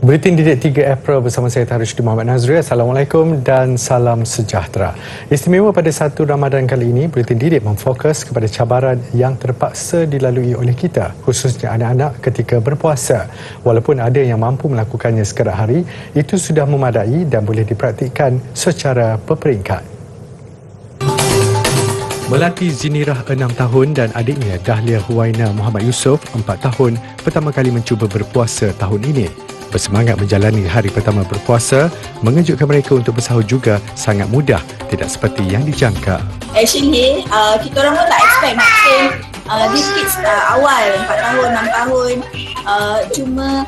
Buletin Didik 3 April bersama saya Tarushdin Muhammad Nazri. Assalamualaikum dan salam sejahtera. Istimewa pada 1 Ramadan kali ini, Buletin Didik memfokus kepada cabaran yang terpaksa dilalui oleh kita, khususnya anak-anak ketika berpuasa. Walaupun ada yang mampu melakukannya sekerap hari, itu sudah memadai dan boleh dipraktikkan secara berperingkat. Melati Zinirah 6 tahun dan adiknya Dahlia Huwaina Muhammad Yusof 4 tahun pertama kali mencuba berpuasa tahun ini. Bersemangat menjalani hari pertama berpuasa, mengejutkan mereka untuk bersahur juga sangat mudah, tidak seperti yang dijangka. Actually, kita orang pun tak expect nak train these kids awal 4 tahun, 6 tahun. Cuma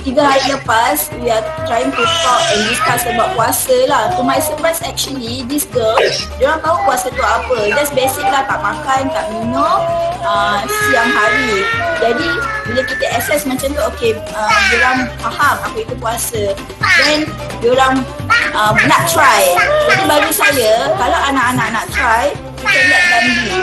3 hari lepas, we are trying to talk and discuss about puasa lah. To my surprise actually, this girl, diorang tahu puasa tu apa. Just basic lah, tak makan, tak minum siang hari. Jadi, bila kita assess macam tu, okay, diorang faham apa itu puasa. Then, diorang nak try. Jadi bagi saya, kalau anak-anak nak try, kita let them be.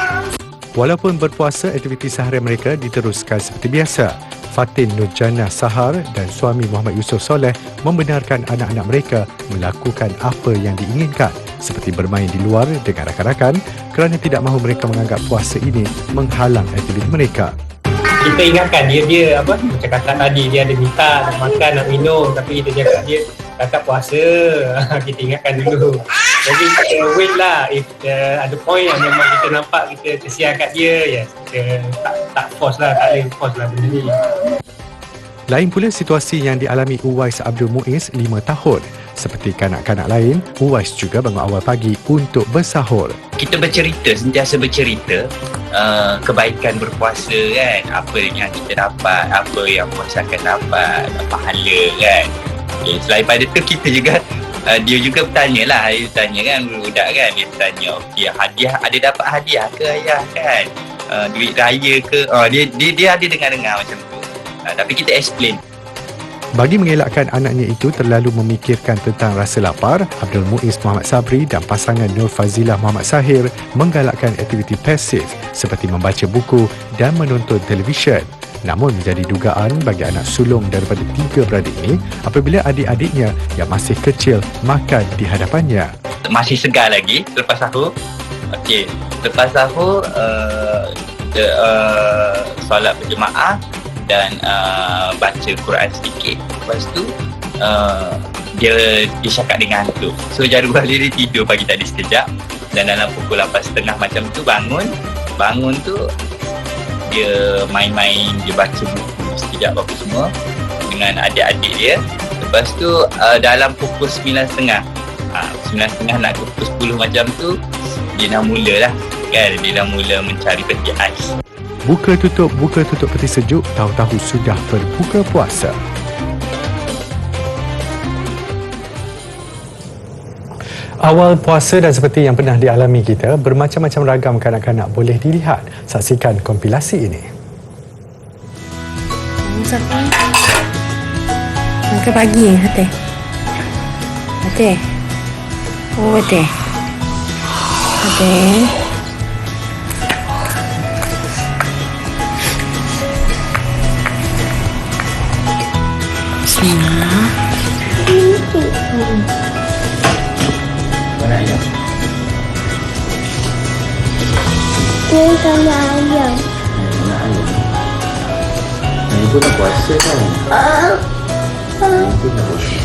Walaupun berpuasa, aktiviti seharian mereka diteruskan seperti biasa. Fatin Nurjana Sahar dan suami Muhammad Yusof Soleh membenarkan anak-anak mereka melakukan apa yang diinginkan, seperti bermain di luar dengan rakan-rakan, kerana tidak mahu mereka menganggap puasa ini menghalang aktiviti mereka. Kita ingatkan dia apa macam kakak tadi, dia ada minta nak makan, nak minum, tapi kita cakap dia kakak puasa. Kita ingatkan dulu. Jadi kita wait lah, if ada point yang memang kita nampak kita kesian kat dia, yes, kita tak force lah, tak boleh force lah benda ni. Lain pula situasi yang dialami Uwais Abdul Muiz 5 tahun. Seperti kanak-kanak lain, Uwais juga bangun awal pagi untuk bersahur. Kita bercerita, sentiasa bercerita kebaikan berpuasa kan, apa yang kita dapat, apa yang puasa akan dapat, pahala kan. Okay, selain pada tu kita juga dia juga bertanya lah, dia tanya kan budak kan, dia tanya okey, hadiah ada dapat hadiah ke ayah kan, duit raya ke, dia ada dengar macam tu, tapi kita explain. Bagi mengelakkan anaknya itu terlalu memikirkan tentang rasa lapar, Abdul Muiz Muhammad Sabri dan pasangan Nur Fazilah Muhammad Sahir menggalakkan aktiviti pasif seperti membaca buku dan menonton televisyen. Namun menjadi dugaan bagi anak sulung daripada 3 beradik ini apabila adik-adiknya yang masih kecil makan di hadapannya. Masih segar lagi lepas sahur. Okey, lepas sahur solat berjemaah dan baca Quran sedikit. Lepas tu dia cakap dengan hantu. So jadual dia tidur pagi tadi sekejap, dan dalam pukul 8.30 macam tu bangun tu dia main-main, dia baca buku sekejap apa semua dengan adik-adik dia. Lepas tu dalam pukul 9.30 nak ke pukul 10 macam tu, dia dah mula lah kan, dia dah mula mencari peti ais. Buka tutup peti sejuk, tahu-tahu sudah berbuka puasa. Awal puasa dan seperti yang pernah dialami kita, bermacam-macam ragam kanak-kanak boleh dilihat. Saksikan kompilasi ini. Makan pagi hati. Oh hati. Bismillah. Mana ayam? Ini sama ayam. Mana ayam? Ini pun dah puasa kan? Ini pun dah puasa.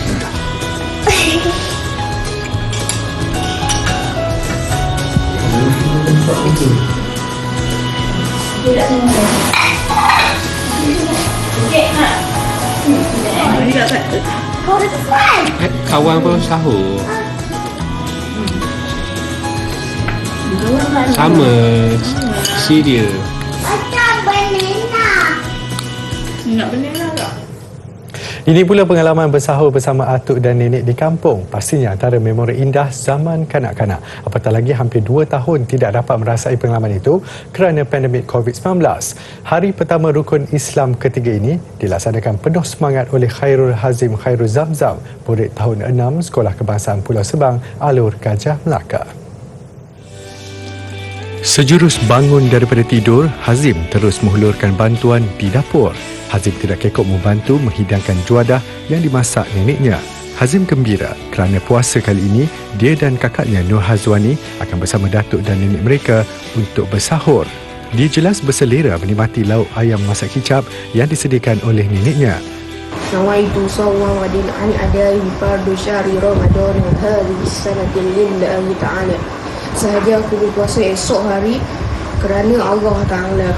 Kawan pun sahur. Sama cereal. Macam banana. Nak banana tak? Ini pula pengalaman bersahur bersama atuk dan nenek di kampung. Pastinya antara memori indah zaman kanak-kanak. Apatah lagi hampir 2 tahun tidak dapat merasai pengalaman itu kerana pandemik COVID-19. Hari pertama Rukun Islam ketiga ini dilaksanakan penuh semangat oleh Khairul Hazim Khairul Zamzam, murid tahun 6 Sekolah Kebangsaan Pulau Sebang, Alur Gajah Melaka. Sejurus bangun daripada tidur, Hazim terus menghulurkan bantuan di dapur. Hazim tidak kekok membantu menghidangkan juadah yang dimasak neneknya. Hazim gembira kerana puasa kali ini, dia dan kakaknya Nur Hazwani akan bersama datuk dan nenek mereka untuk bersahur. Dia jelas berselera menikmati lauk ayam masak kicap yang disediakan oleh neneknya. Nawaitu sawma wadin an adai fardu syahri Ramadan hadhihi sanati lillahi ta'ala. Sahaja aku berpuasa esok hari kerana Allah Ta'ala.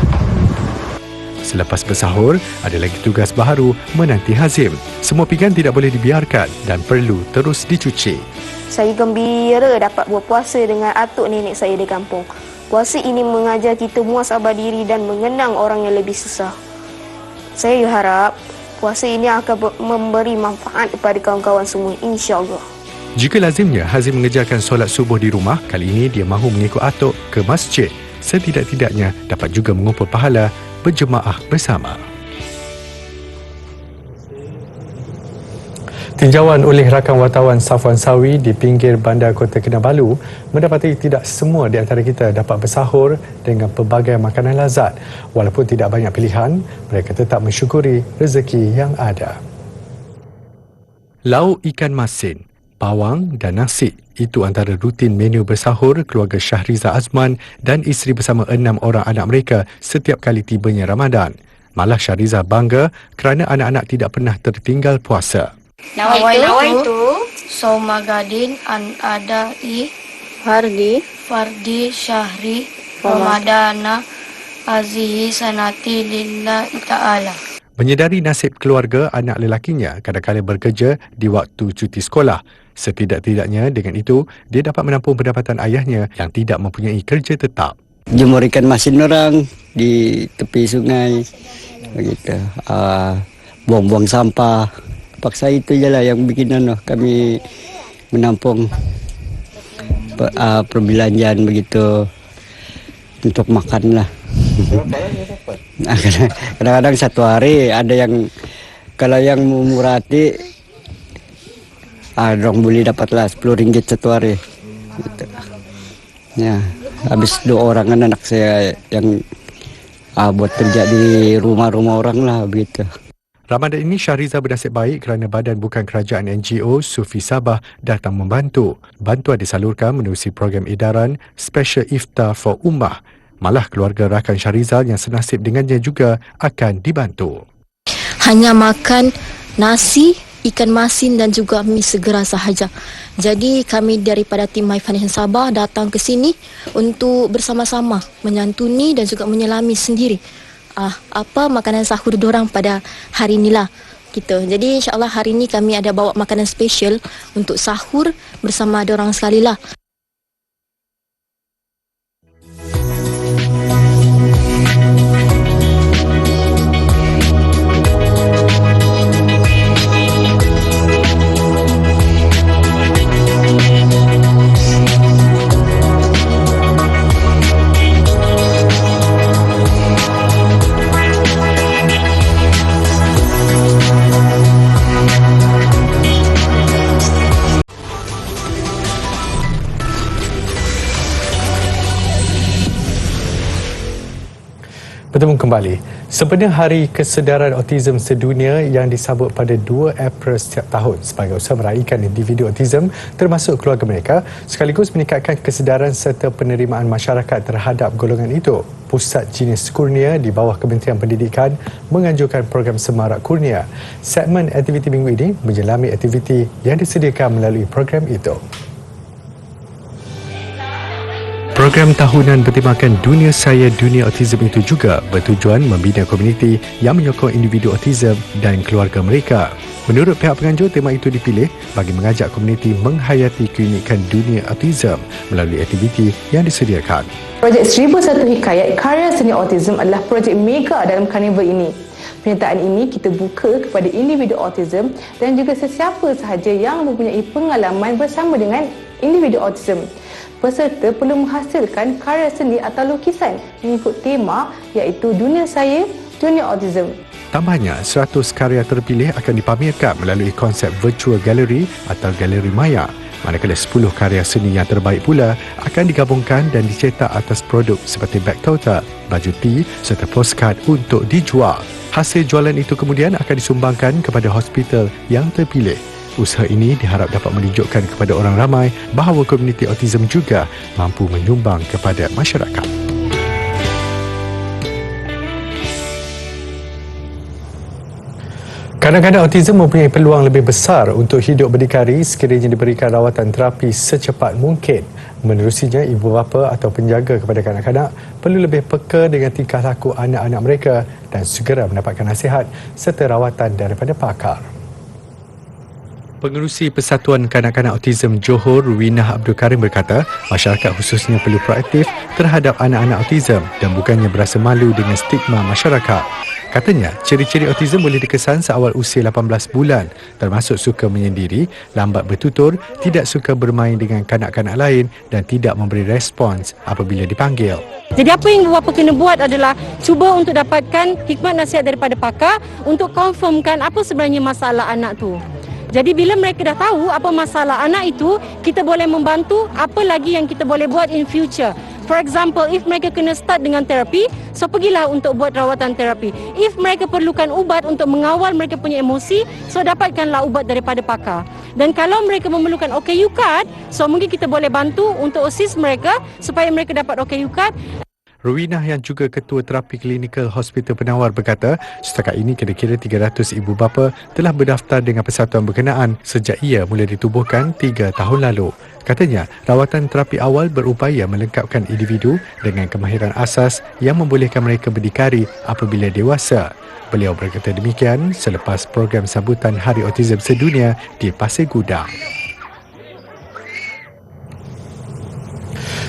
Selepas bersahur, ada lagi tugas baharu menanti Hazim. Semua pinggan tidak boleh dibiarkan dan perlu terus dicuci. Saya gembira dapat berpuasa dengan atuk nenek saya di kampung. Puasa ini mengajar kita muhasabah diri dan mengenang orang yang lebih susah. Saya harap puasa ini akan memberi manfaat kepada kawan-kawan semua, insya-Allah. Jika lazimnya Hazim mengerjakan solat subuh di rumah, kali ini dia mahu mengikut atuk ke masjid. Setidak-tidaknya dapat juga mengumpul pahala berjemaah bersama. Tinjauan oleh rakan wartawan Safwan Sawi di pinggir bandar Kota Kinabalu mendapati tidak semua di antara kita dapat bersahur dengan pelbagai makanan lazat. Walaupun tidak banyak pilihan, mereka tetap mensyukuri rezeki yang ada. Lauk ikan masin, pawang dan nasi, itu antara rutin menu bersahur keluarga Syahriza Azman dan isteri bersama 6 orang anak mereka setiap kali tibanya Ramadan. Malah Syahriza bangga kerana anak-anak tidak pernah tertinggal puasa. Nawaitu Sauma Gadin an adai Fardi Syahri Ramadana Azihi Sanati Lillahi Ta'ala. Menyedari nasib keluarga anak lelakinya kadang-kadang bekerja di waktu cuti sekolah. Setidak-tidaknya dengan itu, dia dapat menampung pendapatan ayahnya yang tidak mempunyai kerja tetap. Jemur ikan masin orang di tepi sungai, begitu. Buang-buang sampah. Paksa itu je lah yang bikin kami menampung perbelanjaan begitu untuk makan lah. Kadang-kadang satu hari ada yang, kalau yang murah hati, orang boleh dapatlah RM10 satu hari. Gitu. Ya, habis 2 orang kan anak saya yang buat kerja di rumah-rumah orang lah begitu. Ramadan ini Syahriza bernasib baik kerana badan bukan kerajaan NGO Sufi Sabah datang membantu. Bantuan disalurkan menerusi program edaran Special Iftar for Ummah. Malah keluarga rakan Syahriza yang senasib dengannya juga akan dibantu. Hanya makan nasi, ikan masin dan juga mi segera sahaja. Jadi kami daripada tim My Foundation Sabah datang ke sini untuk bersama-sama menyantuni dan juga menyelami sendiri apa makanan sahur diorang pada hari inilah gitu. Jadi insya-Allah hari ini kami ada bawa makanan special untuk sahur bersama diorang sekali lah. Bertemu kembali. Sebenarnya Hari Kesedaran Autism Sedunia yang disambut pada 2 April setiap tahun sebagai usaha meraihkan individu autism termasuk keluarga mereka sekaligus meningkatkan kesedaran serta penerimaan masyarakat terhadap golongan itu. Pusat Jenis Kurnia di bawah Kementerian Pendidikan menganjurkan program Semarak Kurnia. Segmen aktiviti minggu ini menyelami aktiviti yang disediakan melalui program itu. Program tahunan bertemakan Dunia Saya Dunia Autism itu juga bertujuan membina komuniti yang menyokong individu autism dan keluarga mereka. Menurut pihak penganjur, tema itu dipilih bagi mengajak komuniti menghayati keunikan dunia autism melalui aktiviti yang disediakan. Projek 1001 Hikayat Karya Seni Autism adalah projek mega dalam karnival ini. Penyertaan ini kita buka kepada individu autism dan juga sesiapa sahaja yang mempunyai pengalaman bersama dengan individu autism. Peserta perlu menghasilkan karya seni atau lukisan mengikut tema iaitu Dunia Saya, Dunia Autism. Tambahnya, 100 karya terpilih akan dipamerkan melalui konsep virtual gallery atau galeri maya. manakala 10 karya seni yang terbaik pula akan digabungkan dan dicetak atas produk seperti beg tote, baju tee serta postcard untuk dijual. Hasil jualan itu kemudian akan disumbangkan kepada hospital yang terpilih. Usaha ini diharap dapat menunjukkan kepada orang ramai bahawa komuniti autism juga mampu menyumbang kepada masyarakat. Kanak-kanak autism mempunyai peluang lebih besar untuk hidup berdikari sekiranya diberikan rawatan terapi secepat mungkin. Menerusinya, ibu bapa atau penjaga kepada kanak-kanak perlu lebih peka dengan tingkah laku anak-anak mereka dan segera mendapatkan nasihat serta rawatan daripada pakar. Pengerusi Persatuan Kanak-kanak Autism Johor, Ruwinah Abdul Karim berkata, masyarakat khususnya perlu proaktif terhadap anak-anak autism dan bukannya berasa malu dengan stigma masyarakat. Katanya, ciri-ciri autism boleh dikesan seawal usia 18 bulan, termasuk suka menyendiri, lambat bertutur, tidak suka bermain dengan kanak-kanak lain dan tidak memberi respons apabila dipanggil. Jadi apa yang bapa kena buat adalah cuba untuk dapatkan hikmat nasihat daripada pakar untuk confirmkan apa sebenarnya masalah anak tu. Jadi bila mereka dah tahu apa masalah anak itu, kita boleh membantu apa lagi yang kita boleh buat in future. For example, if mereka kena start dengan terapi, so pergilah untuk buat rawatan terapi. If mereka perlukan ubat untuk mengawal mereka punya emosi, so dapatkanlah ubat daripada pakar. Dan kalau mereka memerlukan OKU card, so mungkin kita boleh bantu untuk assist mereka supaya mereka dapat OKU card. Ruwinah yang juga Ketua Terapi Klinikal Hospital Penawar berkata, setakat ini kira-kira 300 ibu bapa telah berdaftar dengan persatuan berkenaan sejak ia mula ditubuhkan 3 tahun lalu. Katanya, rawatan terapi awal berupaya melengkapkan individu dengan kemahiran asas yang membolehkan mereka berdikari apabila dewasa. Beliau berkata demikian selepas program sambutan Hari Autism Sedunia di Pasir Gudang.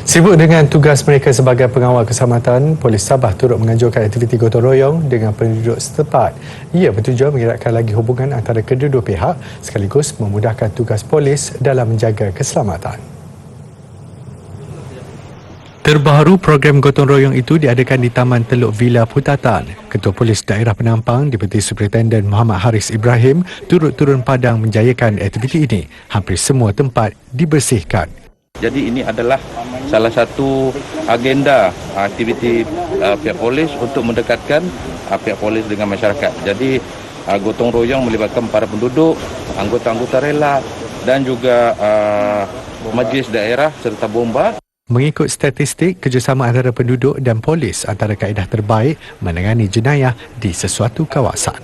Sibuk dengan tugas mereka sebagai pengawal keselamatan, Polis Sabah turut menganjurkan aktiviti gotong royong dengan penduduk setempat. Ia bertujuan mengeratkan lagi hubungan antara kedua-dua pihak sekaligus memudahkan tugas polis dalam menjaga keselamatan. Terbaru program gotong royong itu diadakan di Taman Teluk Villa Putatan. Ketua Polis Daerah Penampang, Deputi Superintenden Muhammad Haris Ibrahim turut turun padang menjayakan aktiviti ini. Hampir semua tempat dibersihkan. Jadi ini adalah salah satu agenda aktiviti pihak polis untuk mendekatkan pihak polis dengan masyarakat. Jadi gotong royong melibatkan para penduduk, anggota-anggota rela dan juga majlis daerah serta bomba. Mengikut statistik, kerjasama antara penduduk dan polis antara kaedah terbaik menangani jenayah di sesuatu kawasan.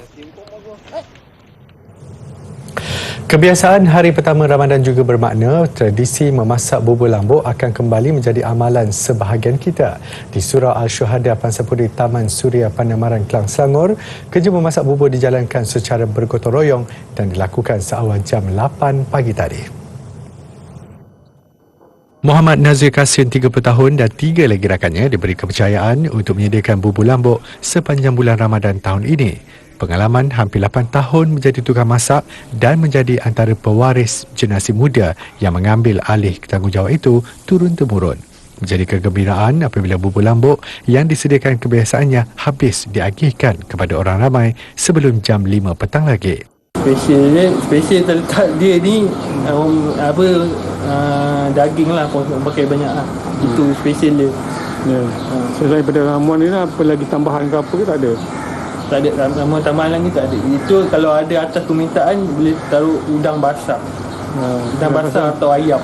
Kebiasaan hari pertama Ramadan juga bermakna tradisi memasak bubur lambuk akan kembali menjadi amalan sebahagian kita. Di Surau Al-Syuhada Pansapuri Taman Suria Panamaran Klang Selangor, kerja memasak bubur dijalankan secara bergotong royong dan dilakukan seawal jam 8 pagi tadi. Muhammad Nazir Kasim 30 tahun dan 3 lagi rakannya diberi kepercayaan untuk menyediakan bubur lambuk sepanjang bulan Ramadan tahun ini. Pengalaman hampir 8 tahun menjadi tukang masak dan menjadi antara pewaris generasi muda yang mengambil alih tanggungjawab itu turun-temurun. Menjadi kegembiraan apabila bubur lambuk yang disediakan kebiasaannya habis diagihkan kepada orang ramai sebelum jam 5 petang lagi. Special terletak dia ni daging lah, pakai banyak lah. Itu special dia. Ya. Selain daripada ramuan ni lah, apa lagi tambahan ke apa ke tak ada? Tak ada ramuan tambahan lagi, tak ada. Itu kalau ada atas permintaan boleh taruh udang basah. Udang basah atau ayam.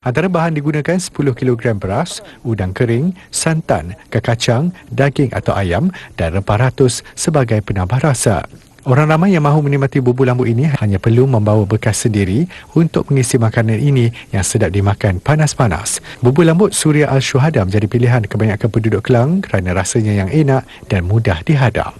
Antara bahan digunakan 10 kg beras, udang kering, santan, kekacang, daging atau ayam dan rempah ratus sebagai penambah rasa. Orang ramai yang mahu menikmati bubur lambuk ini hanya perlu membawa bekas sendiri untuk mengisi makanan ini yang sedap dimakan panas-panas. Bubur lambuk Suria Al-Syuhada menjadi pilihan kebanyakan penduduk Kelang kerana rasanya yang enak dan mudah dihadam.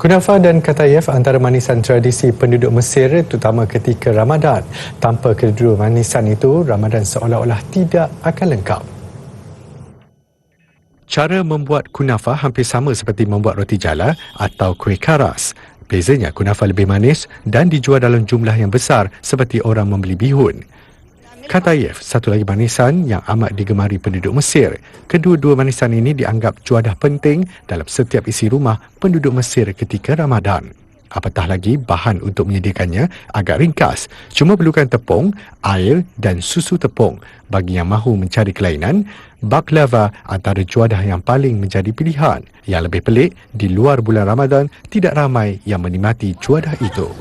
Kunafa dan katayef antara manisan tradisi penduduk Mesir terutama ketika Ramadan. Tanpa kedua manisan itu, Ramadan seolah-olah tidak akan lengkap. Cara membuat kunafa hampir sama seperti membuat roti jala atau kuih karas. Bezanya kunafa lebih manis dan dijual dalam jumlah yang besar seperti orang membeli bihun. Katayef, satu lagi manisan yang amat digemari penduduk Mesir. Kedua-dua manisan ini dianggap juadah penting dalam setiap isi rumah penduduk Mesir ketika Ramadan. Apatah lagi, bahan untuk menyediakannya agak ringkas. Cuma perlukan tepung, air dan susu tepung. Bagi yang mahu mencari kelainan, baklava antara juadah yang paling menjadi pilihan. Yang lebih pelik, di luar bulan Ramadan, tidak ramai yang menikmati juadah itu.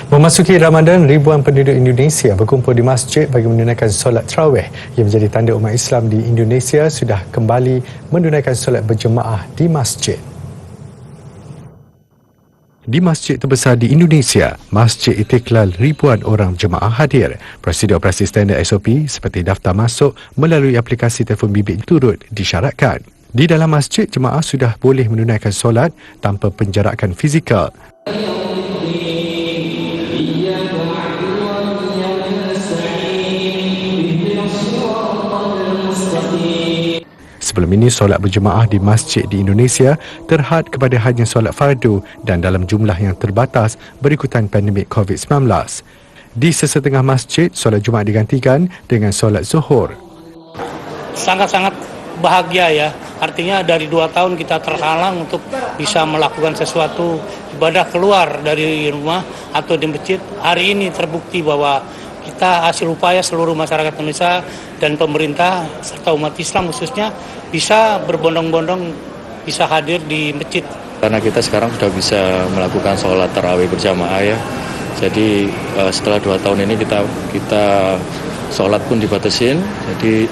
Memasuki Ramadan, ribuan penduduk Indonesia berkumpul di masjid bagi menunaikan solat tarawih yang menjadi tanda umat Islam di Indonesia sudah kembali menunaikan solat berjemaah di masjid. Di masjid terbesar di Indonesia, Masjid Istiqlal, ribuan orang jemaah hadir. Prosedur operasi standard SOP seperti daftar masuk melalui aplikasi telefon bimbit turut disyaratkan. Di dalam masjid, jemaah sudah boleh menunaikan solat tanpa penjarakan fizikal. Sebelum ini, solat berjemaah di masjid di Indonesia terhad kepada hanya solat fardu dan dalam jumlah yang terbatas berikutan pandemik COVID-19. Di sesetengah masjid, solat Jumaat digantikan dengan solat Zuhur. Sangat-sangat bahagia ya. Artinya dari 2 tahun kita terhalang untuk bisa melakukan sesuatu ibadah keluar dari rumah atau di masjid. Hari ini terbukti bahwa kita hasil upaya seluruh masyarakat Indonesia dan pemerintah serta umat Islam khususnya bisa berbondong-bondong bisa hadir di masjid. Karena kita sekarang sudah bisa melakukan sholat tarawih berjamaah ya. Jadi setelah 2 tahun ini kita sholat pun dibatasin. Jadi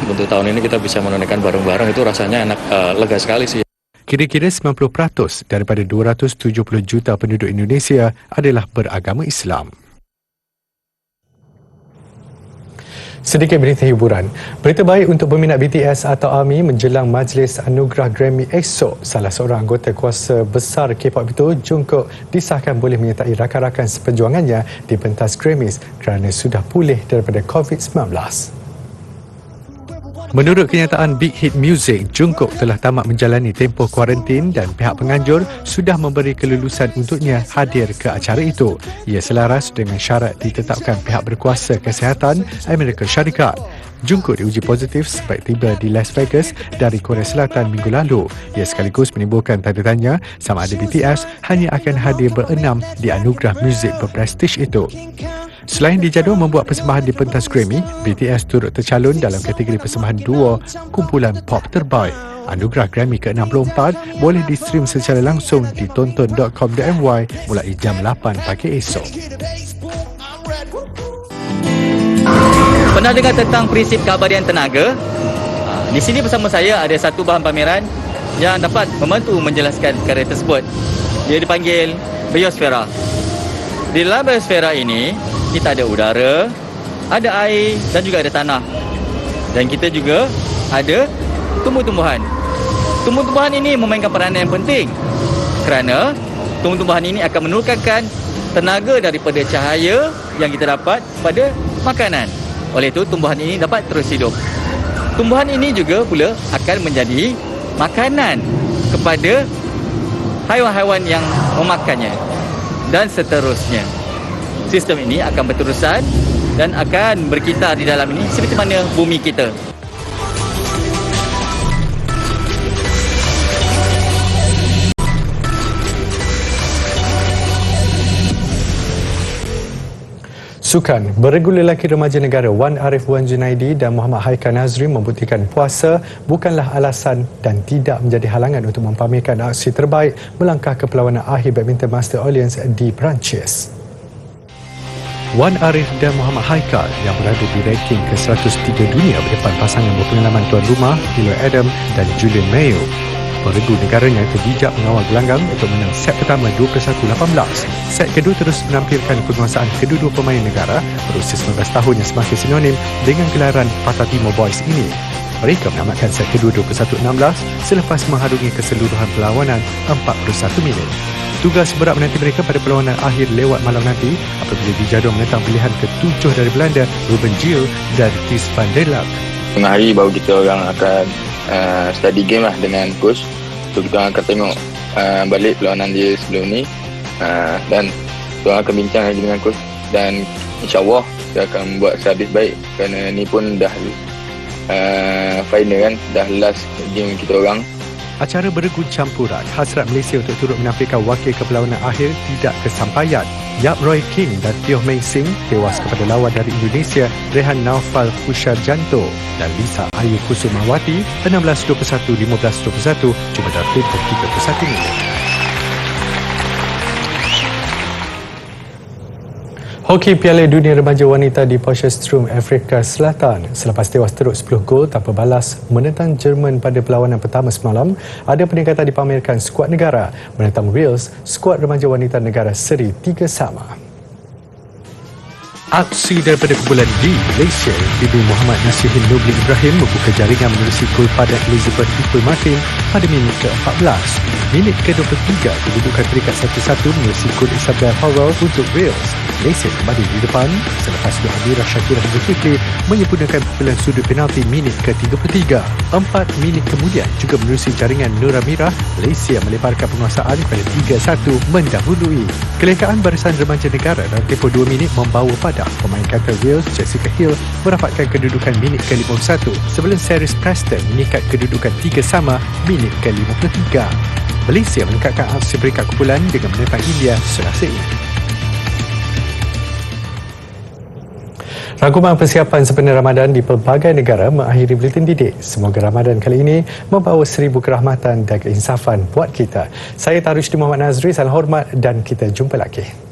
untuk tahun ini kita bisa menunaikan bareng-bareng, itu rasanya enak, lega sekali sih. Kira-kira 90% daripada 270 juta penduduk Indonesia adalah beragama Islam. Sedikit berita hiburan. Berita baik untuk peminat BTS atau ARMY menjelang majlis anugerah Grammy esok. Salah seorang anggota kuasa besar K-pop itu, Jungkook, disahkan boleh menyertai rakan-rakan seperjuangannya di pentas Grammys kerana sudah pulih daripada COVID-19. Menurut kenyataan Big Hit Music, Jungkook telah tamat menjalani tempoh kuarantin dan pihak penganjur sudah memberi kelulusan untuknya hadir ke acara itu. Ia selaras dengan syarat ditetapkan pihak berkuasa kesihatan Amerika Syarikat. Jungkook diuji positif sebab tiba di Las Vegas dari Korea Selatan minggu lalu. Ia sekaligus menimbulkan tanda tanya sama ada BTS hanya akan hadir berenam di anugerah muzik berprestij itu. Selain dijadual membuat persembahan di pentas Grammy, BTS turut tercalon dalam kategori persembahan duo kumpulan pop terbaik. Anugerah Grammy ke-64 boleh di-stream secara langsung di tonton.com.my mulai jam 8 pagi esok. Pernah dengar tentang prinsip keabadian tenaga? Di sini bersama saya ada satu bahan pameran yang dapat membantu menjelaskan perkara tersebut. Dia dipanggil biosfera. Di dalam biosfera ini, kita ada udara, ada air dan juga ada tanah. Dan kita juga ada tumbuh-tumbuhan. Tumbuh-tumbuhan ini memainkan peranan yang penting kerana tumbuh-tumbuhan ini akan menurunkan tenaga daripada cahaya yang kita dapat pada makanan. Oleh itu, tumbuhan ini dapat terus hidup. Tumbuhan ini juga pula akan menjadi makanan kepada haiwan-haiwan yang memakannya dan seterusnya. Sistem ini akan berterusan dan akan berkitar di dalam ini seperti mana bumi kita. Sukan, beregu lelaki remaja negara Wan Arif Wan Junaidi dan Muhammad Haikal Nazri membuktikan puasa bukanlah alasan dan tidak menjadi halangan untuk mempamerkan aksi terbaik melangkah ke perlawanan akhir Badminton Master Orleans di Perancis. Wan Arif dan Muhammad Haikal yang berada di ranking ke-103 dunia berdepan pasangan berpengalaman tuan rumah Hilo Adam dan Julian Mayo. Peregu negaranya terbijak mengawal gelanggang untuk menang set pertama 21-18. Set kedua terus menampilkan penguasaan kedua-dua pemain negara berusia 19 tahun yang semakin sinonim dengan gelaran Patah Timur Boys ini. Mereka menamatkan set kedua 21-16 selepas mengharungi keseluruhan perlawanan 41 minit. Tugas berat menanti mereka pada perlawanan akhir lewat malam nanti apabila dijadual menentang pilihan ke-7 dari Belanda, Ruben Gil dan Ties van der Laak. Tengah hari baru kita orang akan study game lah dengan coach. So kita orang akan tengok balik perlawanan dia sebelum ni dan kita orang akan bincang lagi dengan coach dan insyaAllah kita akan buat sehabis baik kerana ni pun dah final kan, dah last game kita orang. Acara beregu campuran, hasrat Malaysia untuk turut menampilkan wakil ke perlawanan akhir tidak kesampaian. Yap Roy King dan Teo Mei Sing tewas kepada lawan dari Indonesia Rehan Naufal Kusharjanto dan Lisa Ayu Kusumawati 16-21, 15-21 cuma dalam tempoh 31 minit. Hoki Piala Dunia Remaja Wanita di Potchefstroom, Afrika Selatan. Selepas tewas teruk 10 gol tanpa balas menentang Jerman pada perlawanan pertama semalam, ada peningkatan dipamerkan skuad negara menentang Wales, skuad remaja wanita negara seri 3-3. Aksi daripada kumpulan D Malaysia, Ibu Muhammad Nasihin Nobli Ibrahim membuka jaringan menerusi gol pada Elizabeth Ipul Martin pada minit ke-14. Minit ke-23 kedudukan terikat 1-1 menerusi gol Isabel Howell untuk Wales. Malaysia kembali di depan selepas Adira Shakira Zulkifli menyempurnakan pukulan sudut penalti minit ke-33. 4 minit kemudian juga menerusi jaringan Nur Amirah, Malaysia meleparkan penguasaan kepada 3-1 mendahului. Kelekaan barisan remaja negara dalam tempoh 2 minit membawa pada pemain kantor Wales Jessica Hill merapatkan kedudukan minit ke-51 sebelum Ceres Preston mengikat kedudukan 3-3 minit ke-53. Malaysia melengkapkan aksi peringkat kumpulan dengan menentang India Selasa ini. Rangkuman persiapan sempena Ramadan di pelbagai negara mengakhiri Buletin Didik. Semoga Ramadan kali ini membawa 1000 kerahmatan dan keinsafan buat kita. Saya Tarushdin Muhammad Nazri, salam hormat dan kita jumpa lagi.